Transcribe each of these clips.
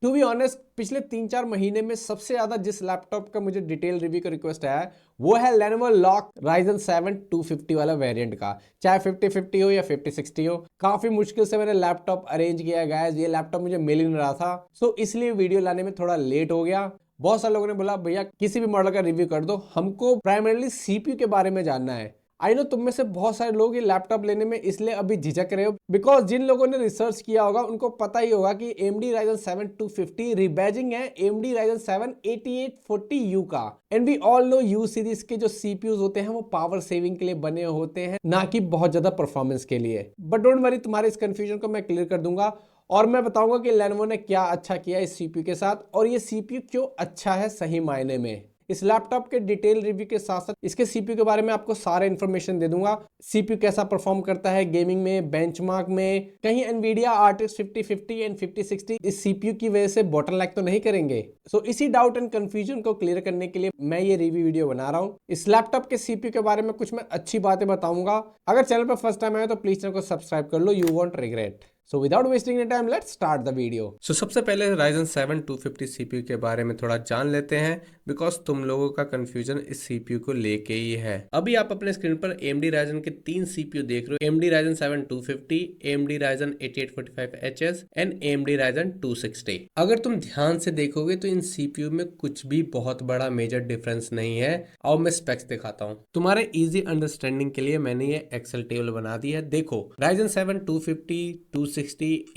To be honest पिछले 3-4 महीने में सबसे ज्यादा जिस लैपटॉप का मुझे डिटेल रिव्यू का रिक्वेस्ट आया है वो है Lenovo Lock Ryzen 7 250 वाला वेरिएंट का। चाहे 5050 हो या 5060 हो, काफी मुश्किल से मैंने लैपटॉप अरेंज किया गाइस। ये लैपटॉप मुझे मिल ही नहीं रहा था, सो इसलिए वीडियो लाने में थोड़ा लेट हो गया। बहुत सारे लोगों ने बोला भैया किसी भी मॉडल का रिव्यू कर दो, हमको प्राइमरली सीपीयू के बारे में जानना है। आई नो तुम में से बहुत सारे लोग ये लैपटॉप लेने में इसलिए अभी झिझक रहे हो बिकॉज जिन लोगों ने रिसर्च किया होगा उनको पता ही होगा कि AMD Ryzen 7 250 रिबैजिंग है AMD Ryzen 7 8840U का। And we all know U series के जो CPUs होते हैं वो पावर सेविंग के लिए बने होते हैं, ना कि बहुत ज्यादा परफॉर्मेंस के लिए। बट डोंट वरी, तुम्हारे इस कंफ्यूजन को मैं क्लियर कर दूंगा और मैं बताऊंगा कि Lenovo ने क्या अच्छा किया इस CPU के साथ और ये CPU क्यों अच्छा है सही मायने में। इस लैपटॉप के डिटेल रिव्यू के साथ साथ इसके सीपीयू के बारे में आपको सारे इन्फॉर्मेशन दे दूंगा। सीपीयू कैसा परफॉर्म करता है गेमिंग में, बेंचमार्क में, कहीं एनवीडिया RTX 5050 एंड 5060 इस सीपीयू की वजह से बॉटलनेक तो नहीं करेंगे। सो इसी डाउट एंड कंफ्यूजन को क्लियर करने के लिए मैं ये रिव्यू वीडियो बना रहा हूँ। इस लैपटॉप के सीपीयू के बारे में कुछ मैं अच्छी बातें बताऊंगा। अगर चैनल पर फर्स्ट टाइम आए तो प्लीज चैनल को सब्सक्राइब कर लो, you won't regret. So without wasting any time, let's start the video. So सबसे पहले Ryzen 7 250 CPU के बारे में थोड़ा जान लेते हैं बिकॉज तुम लोगों का कंफ्यूजन इस CPU को लेके ही है। अभी आप अपने स्क्रीन पर AMD Ryzen के 3 CPU देख रहे हो, AMD Ryzen 7 250, AMD Ryzen 8845HS and AMD Ryzen 260। अगर तुम ध्यान से देखोगे तो इन CPU में कुछ भी बहुत बड़ा मेजर डिफरेंस नहीं है। और मैं स्पेक्स दिखाता हूँ तुम्हारे इजी अंडरस्टैंडिंग के लिए। मैंने ये एक्सेल टेबल बना दी है। देखो Ryzen 7 250 260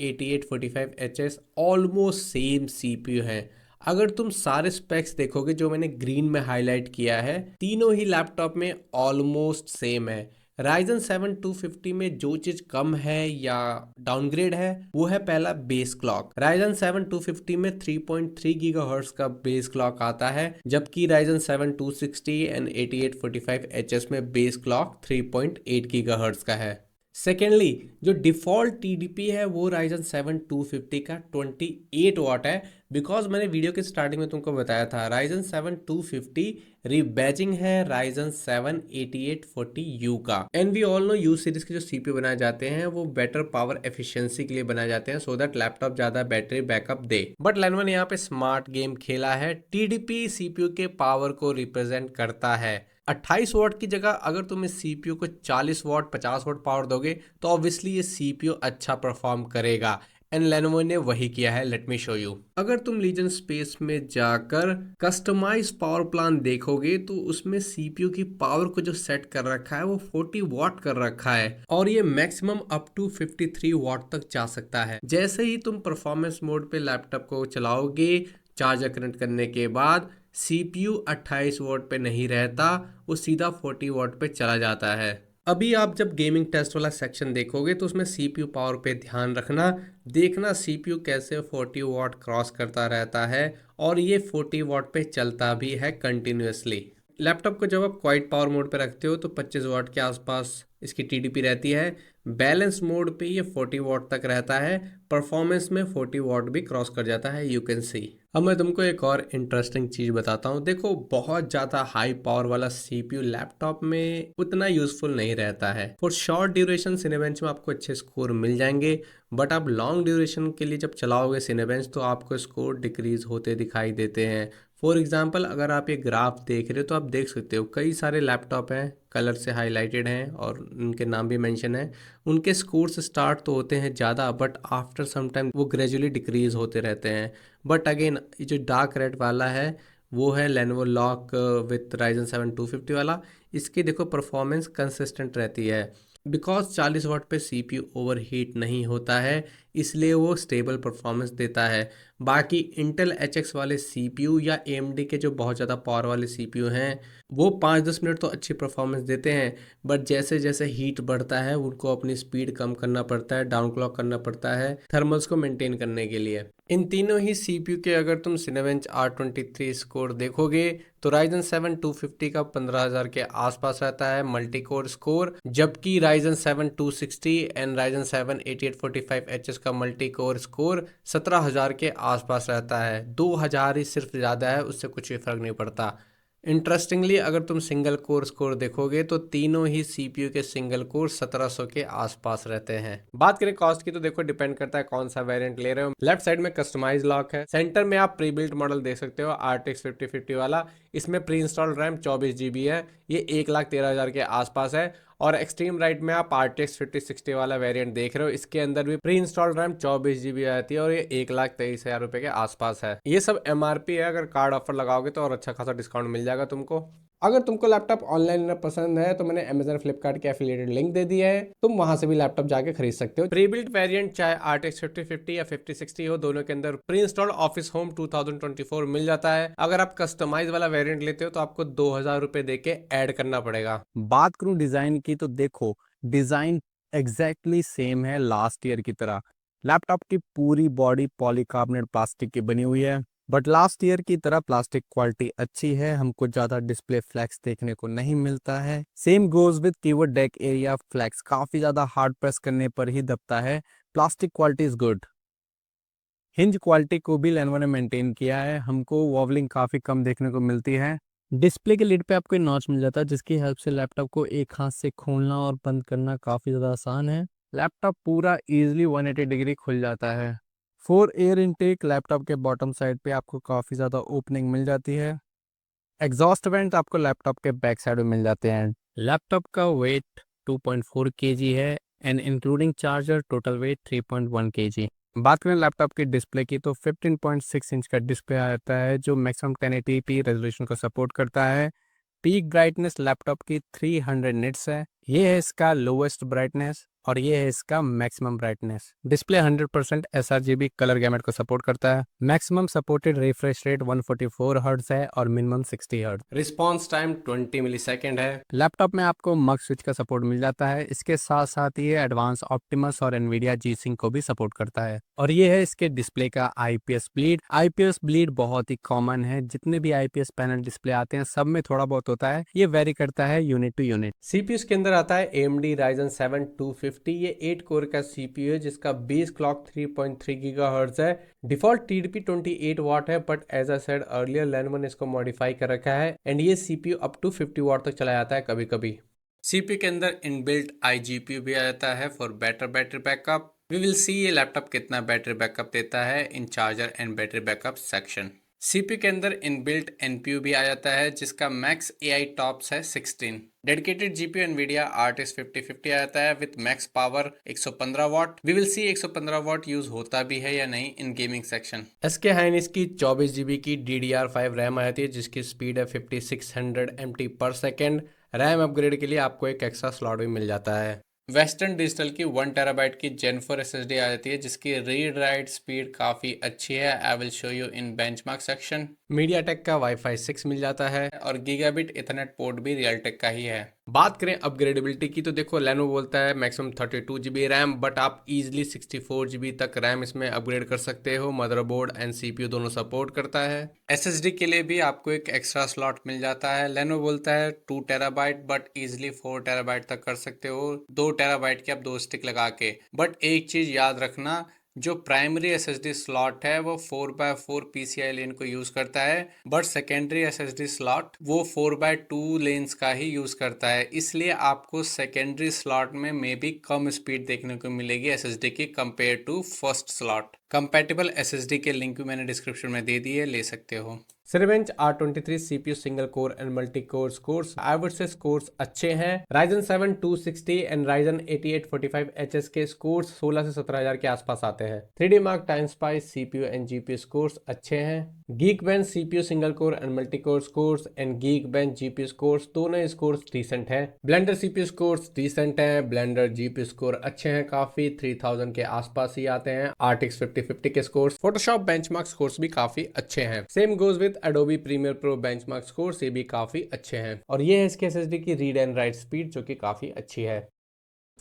8845HS almost same CPU है। अगर तुम सारे स्पेक्स देखोगे जो मैंने ग्रीन में हाईलाइट किया है, तीनों ही लैपटॉप में ऑलमोस्ट सेम है। Ryzen 7 250 में जो चीज कम है या डाउनग्रेड है वो है पहला बेस क्लॉक। Ryzen 7 250 में 3.3 गीगाहर्ट्ज का बेस क्लॉक आता है, जबकि Ryzen 7 260 एंड 8845HS में बेस क्लॉक 3.8 गीगाहर्ट्ज का है। सेकेंडली जो डिफॉल्ट TDP है वो Ryzen 7 250 का 28 वाट है। बिकॉज मैंने वीडियो के स्टार्टिंग में तुमको बताया था Ryzen 7 250 रीबैजिंग है Ryzen 7 8840U का। And we all know U series के जो CPU बनाए जाते हैं वो बेटर पावर एफिशिएंसी के लिए बनाए जाते हैं सो दैट लैपटॉप ज्यादा battery backup they. But Lenovo ने यहाँ पे स्मार्ट गेम खेला है। TDP CPU के पावर को रिप्रेजेंट करता है। 28 वाट की जगह अगर तुम इस CPU को 40 वाट 50 वाट पावर दोगे तो ऑब्वियसली ये CPU अच्छा परफॉर्म करेगा। एंड Lenovo ने वही किया है। Let me show you. अगर तुम लीजन स्पेस में जाकर कस्टमाइज पावर प्लान देखोगे तो उसमें CPU की पावर को जो सेट कर रखा है वो 40 वाट कर रखा है और ये मैक्सिमम अप टू 53 वाट तक जा सकता है। जैसे ही तुम परफॉर्मेंस मोड पे लैपटॉप को चलाओगे, चार्जर कनेक्ट करने के बाद CPU 28 वॉट पे नहीं रहता, वो सीधा 40 वॉट पे चला जाता है। अभी आप जब गेमिंग टेस्ट वाला सेक्शन देखोगे तो उसमें CPU पावर पे ध्यान रखना, देखना CPU कैसे 40 वॉट क्रॉस करता रहता है और ये 40 वॉट पे चलता भी है कंटिन्यूअसली। लैपटॉप को जब आप क्वाइट पावर मोड पे रखते हो तो 25 वॉट के आसपास इसकी TDP रहती है। बैलेंस मोड पे ये 40 वॉट तक रहता है। परफॉर्मेंस में 40 वॉट भी क्रॉस कर जाता है, यू कैन सी। अब मैं तुमको एक और इंटरेस्टिंग चीज बताता हूँ। देखो बहुत ज्यादा हाई पावर वाला CPU लैपटॉप में उतना यूजफुल नहीं रहता है। फॉर शॉर्ट ड्यूरेशन सिनेबेंच में आपको अच्छे स्कोर मिल जाएंगे, बट आप लॉन्ग ड्यूरेशन के लिए जब चलाओगे सिनेबेंच तो आपको स्कोर डिक्रीज होते दिखाई देते हैं। फॉर एग्जाम्पल अगर आप ये ग्राफ देख रहे हो तो आप देख सकते हो कई सारे लैपटॉप हैं कलर से हाईलाइटेड हैं और उनके नाम भी मेंशन है। उनके स्कोर्स स्टार्ट तो होते हैं ज़्यादा बट आफ्टर सम टाइम वो ग्रेजुअली डिक्रीज होते रहते हैं। बट अगेन ये जो डार्क रेड वाला है वो है Lenovo Lock विथ Ryzen 7 250 वाला। इसकी देखो परफॉर्मेंस कंसिस्टेंट रहती है बिकॉज 40 वाट पे CPU ओवर हीट नहीं होता है, इसलिए वो स्टेबल परफॉर्मेंस देता है। बाकी इंटेल HX वाले CPU या AMD के जो बहुत ज़्यादा पावर वाले CPU हैं वो 5-10 मिनट तो अच्छी परफॉर्मेंस देते हैं, बट जैसे जैसे हीट बढ़ता है उनको अपनी स्पीड कम करना पड़ता है, डाउन क्लॉक करना पड़ता है थर्मल्स को मेंटेन करने के लिए। इन तीनों ही CPU के अगर तुम Cinebench R23 स्कोर देखोगे तो Ryzen 7 250 का 15,000 के आसपास रहता है मल्टी कोर स्कोर, जबकि Ryzen 7 260 एंड Ryzen 7 8845HS का मल्टी कोर स्कोर 17,000 के आसपास रहता है। 2,000 ही सिर्फ ज़्यादा है, उससे कुछ भी फर्क नहीं पड़ता। इंटरेस्टिंगली अगर तुम सिंगल कोर स्कोर देखोगे तो तीनों ही सीपीयू के सिंगल कोर 1700 के आसपास रहते हैं। बात करें कॉस्ट की तो देखो डिपेंड करता है कौन सा वेरिएंट ले रहे हो। लेफ्ट साइड में कस्टमाइज लॉक है, सेंटर में आप प्री बिल्ट मॉडल देख सकते हो RTX 5050 वाला। इसमें प्री इंस्टॉल रैम 24 GB है, ये 1,13,000 के आसपास है। और एक्सट्रीम राइट में आप RTX 5060 वाला वेरिएंट देख रहे हो, इसके अंदर भी प्री इंस्टॉल रैम 24 GB आती है और ये 1,23,000 रुपए के आसपास है। ये सब MRP है, अगर कार्ड ऑफर लगाओगे तो और अच्छा खासा डिस्काउंट मिल जाएगा तुमको। अगर तुमको लैपटॉप ऑनलाइन लेना पसंद है तो मैंने Amazon फ्लिपकार्ट के एफिलिएटेड लिंक दे दिया है, तुम वहां से भी लैपटॉप जाके खरीद सकते हो। प्री बिल्ट वेरिएंट चाहे RTX 5050 या 5060 हो, दोनों के अंदर प्री इंस्टॉल्ड ऑफिस होम 2024 मिल जाता है। अगर आप कस्टमाइज वाला वेरिएंट लेते हो तो आपको 2,000 रुपए दे के ऐड करना पड़ेगा। बात करूं डिजाइन की तो देखो डिजाइन एग्जैक्टली सेम है लास्ट ईयर की तरह। लैपटॉप की पूरी बॉडी पॉलीकार्बोनेट प्लास्टिक की बनी हुई है, बट लास्ट ईयर की तरह प्लास्टिक क्वालिटी अच्छी है, हमको ज्यादा डिस्प्ले फ्लैक्स देखने को नहीं मिलता है। Same goes with keyboard deck area, flex काफी ज्यादा हार्ड प्रेस करने पर ही दबता है। Plastic quality is good. Hinge quality को भी लेनोवो ने मेंटेन किया है, हमको वॉवलिंग काफी कम देखने को मिलती है। डिस्प्ले के लिड पे आपको नॉच मिल जाता है जिसकी हेल्प से लैपटॉप को एक हाथ से खोलना और बंद करना काफी ज्यादा आसान है। लैपटॉप पूरा इजीली 180 डिग्री खुल जाता है। 4 एयर इनटेक, लैपटॉप के बॉटम साइड पे आपको काफी ज्यादा ओपनिंग मिल जाती है। एग्जॉस्ट वेंट आपको लैपटॉप के बैक साइड में मिल जाते हैं। लैपटॉप का वेट 2.4 kg है and including charger total weight 3.1 kg। बात करें लैपटॉप की डिस्प्ले की तो 15.6 इंच का डिस्प्ले आता है जो मैक्सिमम 1080p रेजोल्यूशन को सपोर्ट करता है। पीक ब्राइटनेस लैपटॉप की 300 निट्स है, ये है इसका लोवेस्ट ब्राइटनेस और ये है इसका maximum brightness. Display 100% sRGB colour gamete को सपोर्ट करता है। Maximum supported refresh rate 144 hertz है और minimum 60 hertz. Response time 20 millisecond है। लैपटॉप में आपको मग स्विच का सपोर्ट मिल जाता है, इसके साथ साथ ये एडवांस ऑप्टिमस और एनवीडिया G-Sync को भी सपोर्ट करता है। और ये है इसके डिस्प्ले का IPS ब्लीड। IPS ब्लीड बहुत ही कॉमन है, जितने भी IPS पैनल डिस्प्ले आते हैं सब में थोड़ा बहुत होता है, ये वेरी करता है यूनिट टू यूनिट। सीपीयू के अंदर आता है AMD Ryzen 7 250। ये 8 कोर का सीपीयू है जिसका बेस क्लॉक 3.3 GHz है। डिफॉल्ट TDP 28 वाट है, but as I said earlier Lenovo ने इसको मॉडिफाई कर रखा है एंड ये सीपीयू अप टू 50 वाट तक चला जाता है कभी कभी। सीपीयू के अंदर इनबिल्ट iGPU भी आ जाता है for better battery backup. We will see ये लैपटॉप कितना बैटरी बैकअप देता है in charger and battery backup section. CPU के अंदर इनबिल्ट NPU भी आ जाता है जिसका मैक्स AI टॉप्स है 16। डेडिकेटेड GPU एनवीडिया RTX 5050 आ जाता है with max power 115 watt. We will see 115 watt use होता भी है या नहीं in gaming section. SK Hynix की 24 GB की DDR5 रैम आ जाती है जिसकी स्पीड है 5600 MT पर सेकेंड। रैम अपग्रेड के लिए आपको एक एक्स्ट्रा स्लॉट भी मिल जाता है। वेस्टर्न डिजिटल की 1 TB की Gen 4 SSD आ जाती है जिसकी रीड राइट स्पीड काफ़ी अच्छी है। I will show you in benchmark section. MediaTek का Wi-Fi 6 मिल जाता है और गीगाबिट इथरनेट पोर्ट भी रियलटेक का ही है। बात करें अपग्रेडेबिलिटी की तो देखो लेनोवो बोलता है मैक्सिमम 32 GB रैम, बट आप इजीली 64 GB तक रैम इसमें अपग्रेड कर सकते हो। मदरबोर्ड एंड CPU दोनों सपोर्ट करता है। SSD के लिए भी आपको एक एक्स्ट्रा स्लॉट मिल जाता है। लेनोवो बोलता है 2 TB, बट इजिली 4 TB तक कर सकते हो 2 TB की आप 2 स्टिक लगा के। बट एक चीज याद रखना, जो प्राइमरी SSD स्लॉट है वो 4x4 PCI लेन को यूज करता है, बट सेकेंडरी SSD स्लॉट वो 4x2 लेन्स का ही यूज करता है। इसलिए आपको सेकेंडरी स्लॉट में मे भी कम स्पीड देखने को मिलेगी SSD की compare to first slot. Compatible SSD के लिंक भी मैंने डिस्क्रिप्शन में दे दिए, ले सकते हो। Cinebench R23 CPU single core and multi core scores, I would say scores अच्छे हैं। Ryzen 7 260 एंड Ryzen 8845HS के स्कोर्स 16 से 17,000 के आसपास आते हैं। 3D Mark Time Spice CPU and GPU scores अच्छे हैं। Geekbench CPU single core and multi core scores and Geekbench GPU scores दोनों स्कोर्स डिसेंट है। Blender CPU स्कोर्स डिसेंट है। Blender GPU स्कोर अच्छे हैं काफी, 3000 के आसपास ही आते हैं। RTX 5050 के स्कोर्स, Photoshop बेंचमार्क स्कोर्स भी काफी अच्छे हैं। Same goes with Adobe Premiere Pro benchmark scores, ये भी काफी अच्छे हैं। और ये है इसके SSD की रीड एंड राइट स्पीड जो कि काफी अच्छी है।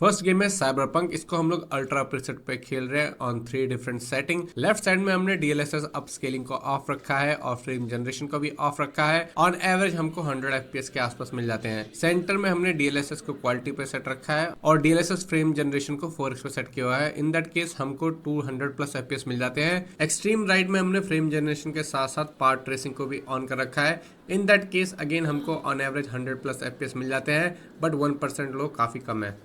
फर्स्ट गेम है साइबरपंक। इसको हम लोग अल्ट्रा प्रीसेट पे खेल रहे हैं on 3 different setting. Left side में हमने DLSS अप स्केलिंग को ऑफ रखा है और फ्रेम जनरेशन को भी ऑफ रखा है। ऑन एवरेज हमको 100 FPS के आसपास मिल जाते हैं। सेंटर में हमने DLSS को क्वालिटी पे सेट रखा है और DLSS फ्रेम जनरेशन को 4x पे सेट किया हुआ है। इन दैट केस हमको 200+ FPS मिल जाते हैं। एक्सट्रीम राइट में हमने फ्रेम जनरेशन के साथ साथ पार्ट ट्रेसिंग को भी ऑन कर रखा है। इन दैट केस अगेन हमको ऑन एवरेज 100+ FPS मिल जाते हैं, बट 1% लो काफी कम है।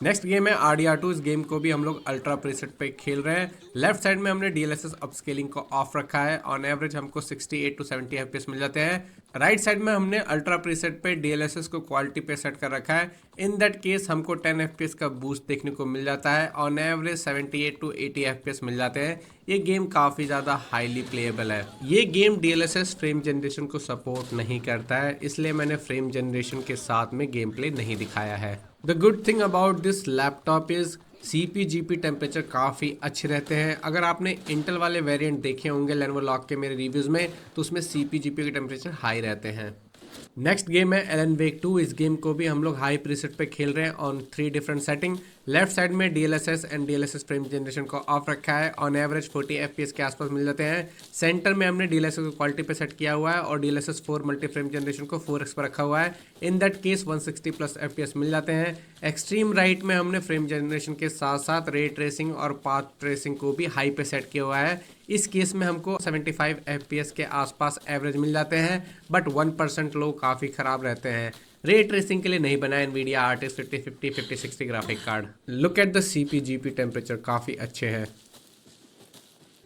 नेक्स्ट गेम है RDR2। इस गेम को भी हम लोग अल्ट्रा प्रीसेट पे खेल रहे हैं। लेफ्ट साइड में हमने DLSS अपस्केलिंग को ऑफ रखा है। ऑन एवरेज हमको 68 to 70 FPS मिल जाते हैं। राइट साइड में हमने अल्ट्रा प्रीसेट पे DLSS को क्वालिटी पे सेट कर रखा है। इन दैट केस हमको 10 FPS का बूस्ट देखने को मिल जाता है। ऑन एवरेज 78 to 80 FPS मिल जाते हैं। ये गेम काफ़ी ज़्यादा हाईली प्लेएबल है। ये गेम DLSS फ्रेम जनरेशन को सपोर्ट नहीं करता है, इसलिए मैंने फ्रेम जनरेशन के साथ में गेम प्ले नहीं दिखाया है। The good thing about this laptop is CP/GP temperature काफ़ी अच्छे रहते हैं। अगर आपने इंटेल वाले वेरिएंट देखे होंगे लेनोवो लॉग के मेरे रिव्यूज़ में, तो उसमें CP/GP के टेम्परेचर हाई रहते हैं। नेक्स्ट गेम है एलन वेक 2। इस गेम को भी हम लोग हाई प्रीसेट पे खेल रहे हैं on 3 different setting. Left side में DLSS and DLSS frame generation को ऑफ रखा है। ऑन एवरेज 40 FPS के आसपास मिल जाते हैं। सेंटर में हमने DLSS को क्वालिटी पे सेट किया हुआ है और DLSS 4 मल्टी फ्रेम जनरेशन को 4x पर रखा हुआ है। इन दैट केस 160+ FPS मिल जाते हैं। एक्सट्रीम राइट में हमने फ्रेम जनरेशन के साथ साथ रे ट्रेसिंग और पाथ ट्रेसिंग को भी हाई पे सेट किया हुआ है। इस केस में हमको 75 FPS के आसपास एवरेज मिल जाते हैं, बट 1% लो काफ़ी ख़राब रहते हैं। रे ट्रेसिंग के लिए नहीं बना NVIDIA RTX 5050 5060 graphic card. Look at the CP/GP temperature काफ़ी अच्छे हैं।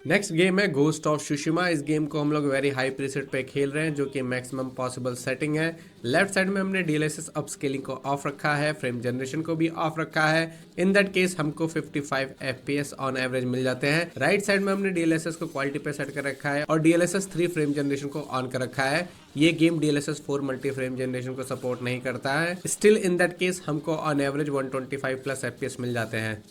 नेक्स्ट गेम है घोस्ट ऑफ सुशिमा। इस गेम को हम लोग वेरी हाई प्रीसेट पे खेल रहे हैं, जो कि मैक्सिमम पॉसिबल सेटिंग है। लेफ्ट साइड में हमने DLSS अपस्केलिंग को ऑफ रखा है, फ्रेम जनरेशन को भी ऑफ रखा है। इन दैट केस हमको 55 FPS ऑन एवरेज मिल जाते हैं। राइट साइड में हमने DLSS को क्वालिटी पे सेट कर रखा है और DLSS 3 फ्रेम जनरेशन को ऑन कर रखा है। ये game DLSS 4 multi frame generation को सपोर्ट नहीं करता है। स्टिल इन दैट केस हमको ऑन एवरेज 125+ FPS मिल जाते हैं।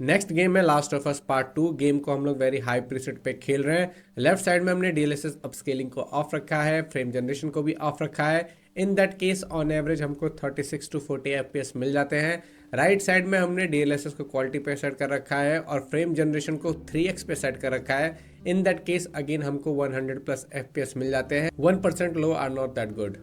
नेक्स्ट गेम है last of us part 2। Game को हम लोग वेरी हाई प्रीसेट पे खेल रहे हैं। लेफ्ट साइड में हमने DLSS अपस्केलिंग को ऑफ रखा है, फ्रेम जनरेशन को भी ऑफ रखा है। In that case on average हमको 36 to 40 FPS मिल जाते हैं। राइट साइड में हमने DLSS को क्वालिटी पे सेट कर रखा है और फ्रेम जनरेशन को 3x पे सेट कर रखा है। इन दैट केस अगेन हमको 100+ FPS मिल जाते हैं। 1% low are not that good.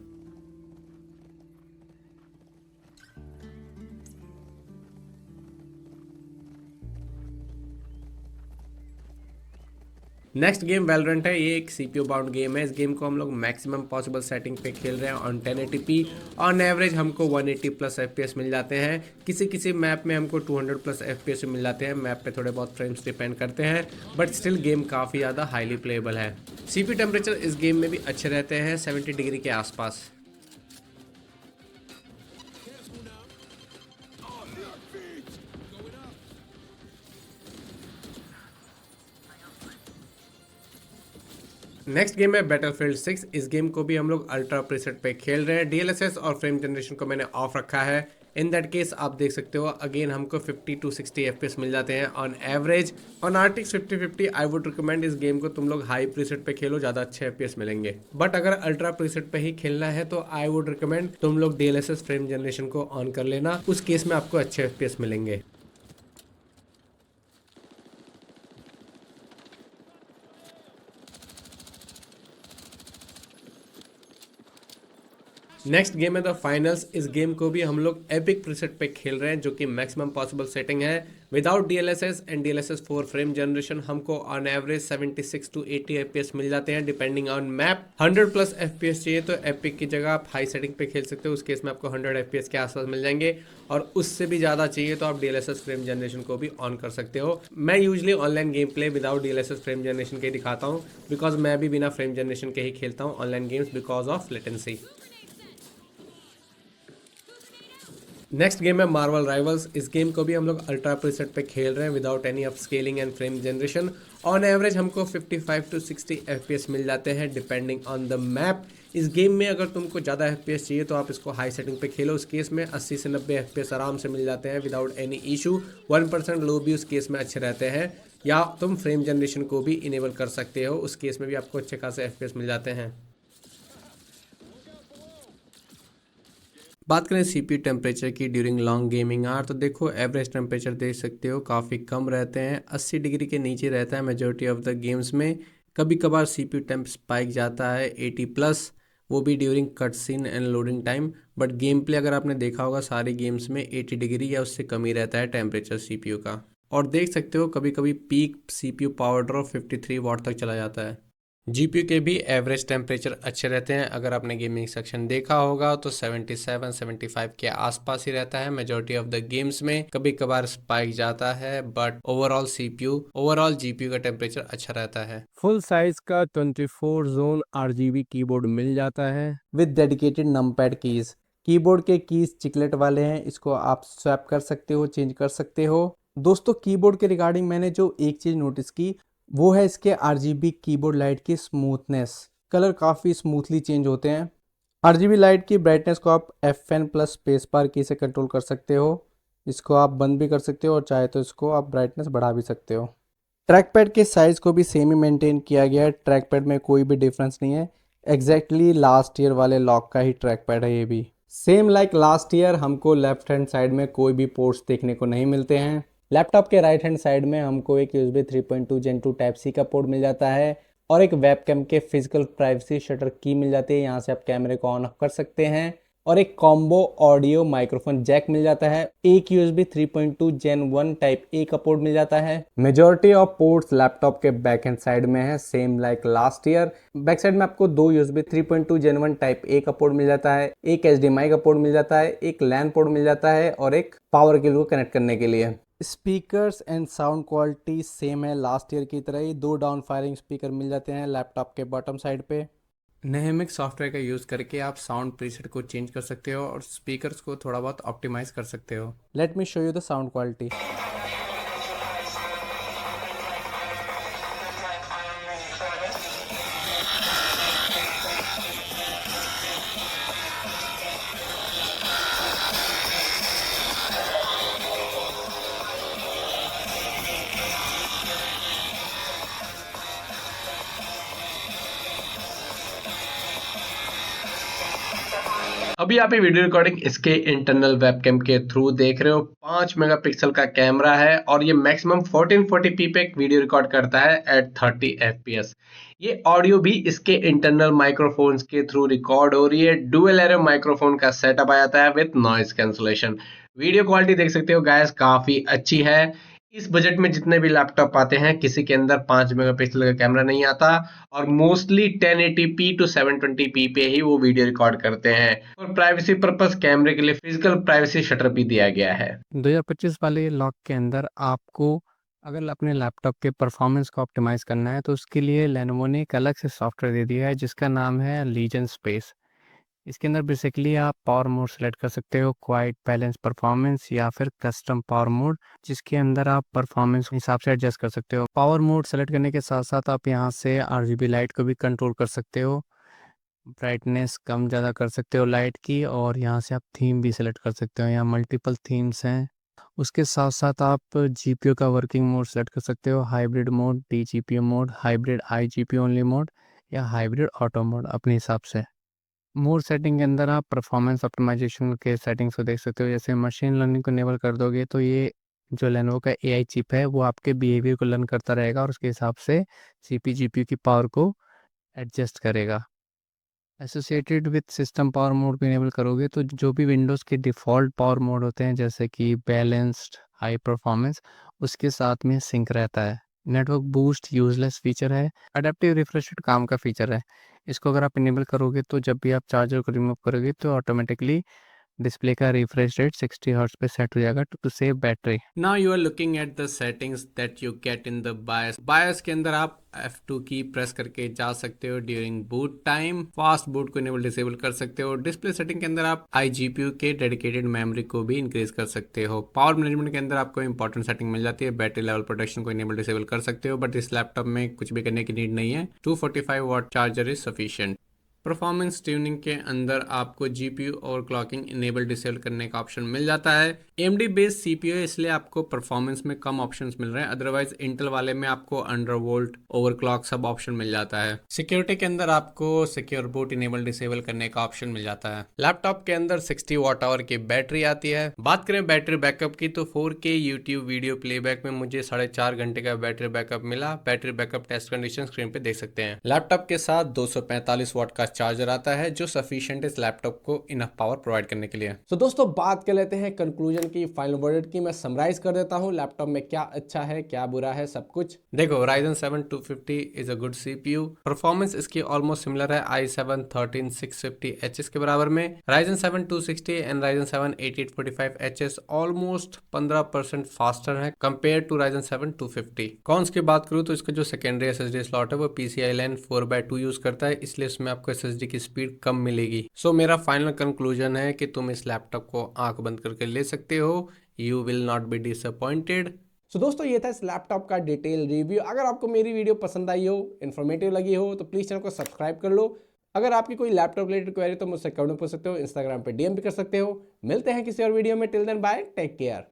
Next game Valorant है। ये एक CPU बाउंड गेम है। इस गेम को हम लोग मैक्सिमम पॉसिबल सेटिंग पे खेल रहे हैं ऑन 1080p। ऑन एवरेज हमको 180+ FPS मिल जाते हैं। किसी किसी मैप में हमको 200+ FPS मिल जाते हैं। मैप पे थोड़े बहुत फ्रेम्स डिपेंड करते हैं, बट स्टिल गेम काफ़ी ज़्यादा हाईली प्लेएबल है। CPU टेम्परेचर इस गेम में भी अच्छे रहते हैं, 70 डिग्री के आसपास। नेक्स्ट गेम है बैटलफील्ड 6। इस गेम को भी हम लोग अल्ट्रा प्रीसेट पे खेल रहे हैं। DLSS और फ्रेम जनरेशन को मैंने ऑफ रखा है। इन दैट केस आप देख सकते हो अगेन हमको 50 to 60 FPS मिल जाते हैं on average. On RTX 5050 I would recommend इस गेम को तुम लोग हाई प्रीसेट पे खेलो, ज़्यादा अच्छे FPS मिलेंगे। बट अगर अल्ट्रा प्रीसेट पे ही खेलना है तो आई वुड रिकमेंड तुम लोग DLSS फ्रेम जनरेशन को ऑन कर लेना, उस केस में आपको अच्छे FPS मिलेंगे। नेक्स्ट गेम है द फाइनल्स। इस गेम को भी हम लोग एपिक प्रीसेट पे खेल रहे हैं, जो कि मैक्सिमम पॉसिबल सेटिंग है। Without DLSS and DLSS 4 frame generation हमको ऑन एवरेज 76 to 80 FPS मिल जाते हैं डिपेंडिंग ऑन मैप। 100+ FPS चाहिए तो एपिक की जगह आप हाई सेटिंग पे खेल सकते हो, उस केस में आपको 100 FPS के आसपास मिल जाएंगे। और उससे भी ज़्यादा चाहिए तो आप DLSS फ्रेम जनरेशन को भी ऑन कर सकते हो। मैं usually online game play without DLSS frame generation के ही दिखाता हूँ, बिकॉज मैं भी बिना फ्रेम जनरेशन के ही खेलता हूँ online games because of latency. Next game है मार्वल राइवल्स। इस गेम को भी हम लोग अल्ट्रा प्रीसेट पे खेल रहे हैं without any upscaling and frame generation. On average हमको 55 to 60 FPS मिल जाते हैं डिपेंडिंग ऑन द मैप। इस गेम में अगर तुमको ज़्यादा FPS चाहिए तो आप इसको हाई सेटिंग पे खेलो, उस केस में 80 से 90 FPS आराम से मिल जाते हैं विदाउट एनी इशू। 1% लो भी उस केस में अच्छे रहते हैं, या तुम फ्रेम जनरेशन को भी इनेबल कर सकते हो, उस केस में भी आपको अच्छे खासे FPS मिल जाते हैं। बात करें सीपीयू टेम्परेचर की ड्यूरिंग लॉन्ग गेमिंग आवर, तो देखो एवरेज टेम्परेचर देख सकते हो काफ़ी कम रहते हैं, 80 डिग्री के नीचे रहता है मेजोरिटी ऑफ द गेम्स में। कभी कभार सीपीयू टेम्प स्पाइक जाता है 80 प्लस, वो भी during cut scene and loading time. But game play अगर आपने देखा होगा सारी गेम्स में 80 डिग्री या उससे कम ही रहता है टेम्परेचर सीपीयू का। और देख सकते हो कभी कभी पीक सीपीयू पावर ड्रॉप 53 वाट तक चला जाता है। जीपीयू के भी एवरेज टेम्परेचर अच्छे रहते हैं, अगर आपने गेमिंग सेक्शन देखा होगा तो 77-75 के आसपास ही रहता है मेजोरिटी ऑफ द गेम्स में। कभी कभार स्पाइक जाता है बट ओवरऑल जीपीयू का टेम्परेचर अच्छा रहता है। फुल साइज का 24 जोन आरजीबी कीबोर्ड मिल जाता है with dedicated numpad keys. Keyboard के कीज चिकलेट वाले हैं, इसको आप स्वैप कर सकते हो, चेंज कर सकते हो। दोस्तों कीबोर्ड के रिगार्डिंग मैंने जो एक चीज नोटिस की वो है इसके आरजीबी कीबोर्ड लाइट की स्मूथनेस। कलर काफ़ी स्मूथली चेंज होते हैं। आरजीबी लाइट की ब्राइटनेस को आप FN प्लस स्पेस बार की से कंट्रोल कर सकते हो। इसको आप बंद भी कर सकते हो और चाहे तो इसको आप ब्राइटनेस बढ़ा भी सकते हो। ट्रैक पैड के साइज़ को भी सेम ही मेंटेन किया गया है, ट्रैक पैड में कोई भी डिफरेंस नहीं है। एग्जैक्टली लास्ट ईयर वाले लॉक का ही ट्रैक पैड है ये भी। सेम लाइक लास्ट ईयर हमको लेफ्ट हैंड साइड में कोई भी पोर्ट्स देखने को नहीं मिलते हैं। लैपटॉप के राइट हैंड साइड में हमको एक USB 3.2 Gen 2 टाइप सी का पोर्ट मिल जाता है और एक वेबकैम के फिजिकल प्राइवेसी शटर की मिल जाती है, यहाँ से आप कैमरे को ऑन ऑफ कर सकते हैं। और एक कॉम्बो ऑडियो माइक्रोफोन जैक मिल जाता है। एक USB 3.2 Gen 1 टाइप ए का पोर्ट मिल जाता है। मेजॉरिटी ऑफ पोर्ट्स लैपटॉप के बैक एंड साइड में है, same like last year. Back side में आपको दो USB 3.2 Gen 1 टाइप ए का पोर्ट मिल जाता है, एक HDMI का पोर्ट मिल जाता है, एक LAN पोर्ट मिल जाता है और एक पावर केबल को कनेक्ट करने के लिए। Speakers and sound quality same है लास्ट ईयर की तरह ही। दो डाउन फायरिंग स्पीकर मिल जाते हैं लैपटॉप के बॉटम साइड पे। नेहमिक सॉफ्टवेयर का यूज़ करके आप साउंड प्रीसेट को चेंज कर सकते हो और स्पीकर्स को थोड़ा बहुत ऑप्टिमाइज कर सकते हो। Let me show you the sound quality. अभी आप ये वीडियो रिकॉर्डिंग इसके इंटरनल वेबकैम के थ्रू देख रहे हो। 5 मेगापिक्सल का कैमरा है और ये मैक्सिमम 1440p पे वीडियो रिकॉर्ड करता है एट 30 fps। ये ऑडियो भी इसके इंटरनल माइक्रोफोन्स के थ्रू रिकॉर्ड हो रही है। डुअल एरो माइक्रोफोन का सेटअप आ जाता है with noise cancellation. Video quality देख सकते हो गाइस काफी अच्छी है। इस बजट में जितने भी लैपटॉप आते हैं किसी के अंदर 5 मेगापिक्सल का कैमरा नहीं आता और मोस्टली 1080p टू 720p पे ही वो वीडियो रिकॉर्ड करते हैं। और प्राइवेसी पर्पस कैमरे के लिए फिजिकल प्राइवेसी शटर भी दिया गया है। 2025 वाले लॉक के अंदर आपको अगर अपने लैपटॉप के परफॉर्मेंस को ऑप्टिमाइज करना है तो उसके लिए लेनोवो ने एक अलग से सॉफ्टवेयर दे दिया है जिसका नाम है लीजन स्पेस। इसके अंदर बेसिकली आप पावर मोड सेलेक्ट कर सकते हो, क्वाइट, बैलेंस, परफॉर्मेंस या फिर कस्टम पावर मोड, जिसके अंदर आप परफॉर्मेंस के हिसाब से एडजस्ट कर सकते हो। पावर मोड सेलेक्ट करने के साथ साथ आप यहाँ से आरजीबी लाइट को भी कंट्रोल कर सकते हो, ब्राइटनेस कम ज़्यादा कर सकते हो लाइट की, और यहाँ से आप थीम भी सेलेक्ट कर सकते हो। यहाँ मल्टीपल थीम्स हैं। उसके साथ साथ आप जीपीयू का वर्किंग मोड सेलेक्ट कर सकते हो, hybrid mode, DGPU mode, hybrid IGPU only mode या हाइब्रिड ऑटो मोड अपने हिसाब से। मोड सेटिंग के अंदर आप परफॉर्मेंस ऑप्टिमाइजेशन के सेटिंग्स को देख सकते हो। जैसे मशीन लर्निंग को इनेबल कर दोगे तो ये जो लेनोवो का AI चिप है वो आपके बिहेवियर को लर्न करता रहेगा और उसके हिसाब से CPU GPU की पावर को एडजस्ट करेगा। Associated with system power mode को इनेबल करोगे तो जो भी विंडोज़ के डिफ़ॉल्ट पावर मोड होते हैं जैसे कि बैलेंस्ड, हाई परफॉर्मेंस, उसके साथ में सिंक रहता है। नेटवर्क बूस्ट यूजलेस फीचर है, अडेप्टिव रिफ्रेश रेट काम का फीचर है। इसको अगर आप इनेबल करोगे तो जब भी आप चार्जर को रिमूव करोगे तो ऑटोमेटिकली डिस्प्ले का रिफ्रेश रेट 60 हर्ट्ज पे सेट हो जाएगा to save battery. Now you are looking at the settings that you get in the BIOS. BIOS के अंदर आप F2 की प्रेस करके जा सकते हो during boot time. Fast boot को इनेबल डिसेबल कर सकते हो। डिस्प्ले सेटिंग के अंदर आप iGPU के डेडिकेटेड मेमोरी को भी इंक्रीज कर सकते हो। पावर मैनेजमेंट के अंदर आपको इंपॉर्टेंट सेटिंग मिल जाती है। बैटरी लेवल प्रोटेक्शन को इनेबल डिसेबल कर सकते हो, बट इस लैपटॉप में कुछ भी करने की नीड नहीं है। 245 watt charger is sufficient. Performance tuning के अंदर आपको जीपीयू और क्लॉकिंग इनेबल डिसेबल करने का ऑप्शन मिल जाता है। AMD बेस्ड सीपीयू है इसलिए आपको परफॉर्मेंस में कम ऑप्शंस मिल रहे हैं, अदरवाइज इंटेल वाले में आपको अंडरवोल्ट ओवरक्लॉक सब ऑप्शन मिल जाता है। सिक्योरिटी के अंदर आपको सिक्योर बूट इनेबल डिसेबल करने का ऑप्शन मिल जाता है। लैपटॉप के अंदर 60 वॉट आवर की बैटरी आती है। बात करें बैटरी बैकअप की तो 4K यूट्यूब वीडियो प्लेबैक में मुझे 4.5 घंटे का बैटरी बैकअप मिला। Battery backup test condition screen पे देख सकते हैं। लैपटॉप के साथ 245 वॉट का चार्जर आता है जो सफिशिएंट इस लैपटॉप को इनफ पावर प्रोवाइड करने के लिए। तो दोस्तों बात कर लेते हैं कंक्लूजन की, फाइनल वर्डिक्ट की। मैं समराइज कर देता हूं लैपटॉप में क्या अच्छा है क्या बुरा है सब कुछ। देखो Ryzen 7 250 is a good CPU. Performance इसकी ऑलमोस्ट सिमिलर है i7 13650HS के बराबर में। Ryzen 7 260 and Ryzen 7 8845HS almost 15% faster है कंपेयर टू Ryzen 7 250। कॉन्स की बात करूं तो इसका जो सेकेंडरी SSD स्लॉट है वो PCI Line 4x2 यूज करता है, इसलिए इसमें आपको SSD की स्पीड कम मिलेगी। सो मेरा फाइनल कंक्लूजन है कि तुम इस लैपटॉप को आंख बंद करके ले सकते हो। You will not be disappointed. So दोस्तों ये था इस लैपटॉप का डिटेल रिव्यू। अगर आपको मेरी वीडियो पसंद आई हो, इन्फॉर्मेटिव लगी हो तो प्लीज़ चैनल को सब्सक्राइब कर लो। अगर आपकी कोई लैपटॉप रिलेटेड क्वेरी तो मुझसे कमेंट में पूछ सकते हो, इंस्टाग्राम पे DM भी कर सकते हो। मिलते हैं किसी और वीडियो में। Till then bye, take care.